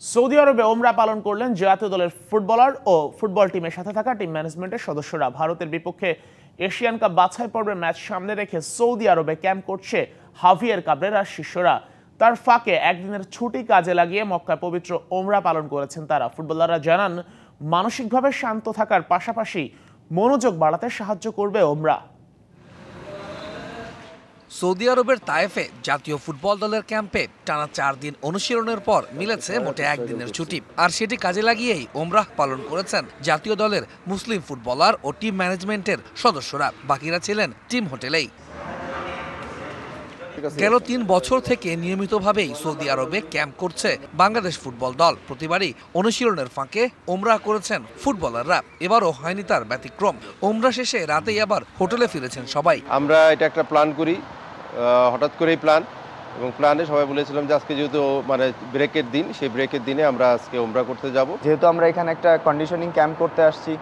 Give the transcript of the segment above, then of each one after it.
Saudi আরবে ওমরা পালন করলেন জাতীয় দলের ফুটবলার ও ফুটবল টিমের সাথে থাকা টিম ম্যানেজমেন্টের সদস্যরা। ভারতের বিপক্ষে এশিয়ান কাপ বাছাই পর্বের ম্যাচ সামনে রেখে সৌদি আরবে ক্যাম্প করছে হাভিয়ের কাবরেরার শিষ্যরা। তার ফাঁকে একদিনের ছুটি কাজে লাগিয়ে মক্কায় পবিত্র ওমরা পালন করেছেন তারা। ফুটবলাররা জানান, মানসিকভাবে শান্ত থাকার পাশাপাশি মনোযোগ বাড়াতে সাহায্য করবে ওমরা। সৌদি আরবের তায়েফে জাতীয় ফুটবল দলের ক্যাম্পে টানা 4 দিন অনুশীলনের পর মিলেছে মোটে একদিনের ছুটি, আর সেটি কাজে লাগিয়েই ওমরাহ পালন করেছেন জাতীয় দলের মুসলিম ফুটবলার ও টিম ম্যানেজমেন্টের সদস্যরা। বাকিরা ছিলেন টিম হোটেলেই। গেল 3 বছর থেকে নিয়মিতভাবেই সৌদি আরবে ক্যাম্প করছে বাংলাদেশ ফুটবল দল। প্রতিবারই অনুশীলনের ফাঁকে ওমরাহ করেছেন ফুটবলাররা, এবারও হয়নি তার ব্যতিক্রম। ওমরা শেষে রাতেই আবার হোটেলে ফিরেছেন সবাই। আমরা এটা একটা প্ল্যান করি, হঠাৎ করেই প্ল্যান, এবং প্ল্যানে সবাই বলেছিলাম যে আজকে যেহেতু মানে ব্রেকের দিন, সেই ব্রেকের দিনে আমরা আজকে ওমরা করতে যাব। যেহেতু আমরা এখানে একটা কন্ডিশনিং ক্যাম্প করতে আসছি,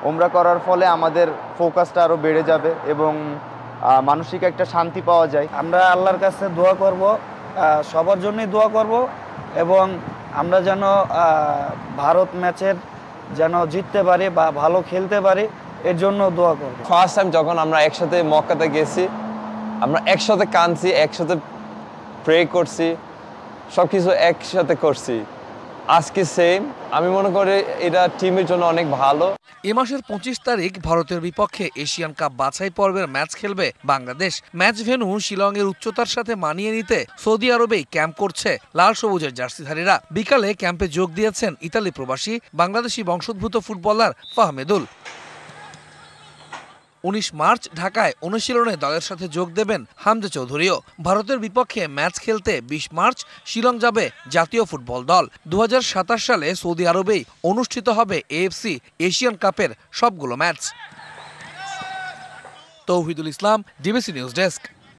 ওমরা করার ফলে আমাদের ফোকাসটা আরও বেড়ে যাবে এবং মানসিক একটা শান্তি পাওয়া যায়। আমরা আল্লাহর কাছে দোয়া করব, সবার জন্যই দোয়া করব, এবং আমরা যেন ভারত ম্যাচের যেন জিততে পারি বা ভালো খেলতে পারি, এর জন্য দোয়া করব। ফার্স্ট টাইম যখন আমরা একসাথে মক্কাতে গেছি, আমরা একসাথে কাঁদছি, একসাথে প্রে করছি, সব কিছু একসাথে করছি। আজকে সেম, আমি মনে করি এটা টিমের জন্য অনেক ভালো। এ মাসের 25 তারিখ ভারতের বিপক্ষে এশিয়ান কাপ বাছাই পর্বের ম্যাচ খেলবে বাংলাদেশ। ম্যাচ ভেন্যু শিলংয়ের উচ্চতার সাথে মানিয়ে নিতে সৌদি আরবেই ক্যাম্প করছে লাল সবুজের জার্সিধারীরা। বিকালে ক্যাম্পে যোগ দিয়েছেন ইতালি প্রবাসী বাংলাদেশি বংশোদ্ভূত ফুটবলার ফাহমেদুল। 19 মার্চ ঢাকায় অনুশীলনে দলের সাথে যোগ দেবেন হামজা চৌধুরীও। ভারতের বিপক্ষে ম্যাচ খেলতে 20 মার্চ শিলং যাবে জাতীয় ফুটবল দল। 2027 সালে সৌদি আরবেই অনুষ্ঠিত হবে এএফসি এশিয়ান কাপের সবগুলো ম্যাচ। তৌহিদুল ইসলাম, ডিবিসি নিউজ ডেস্ক।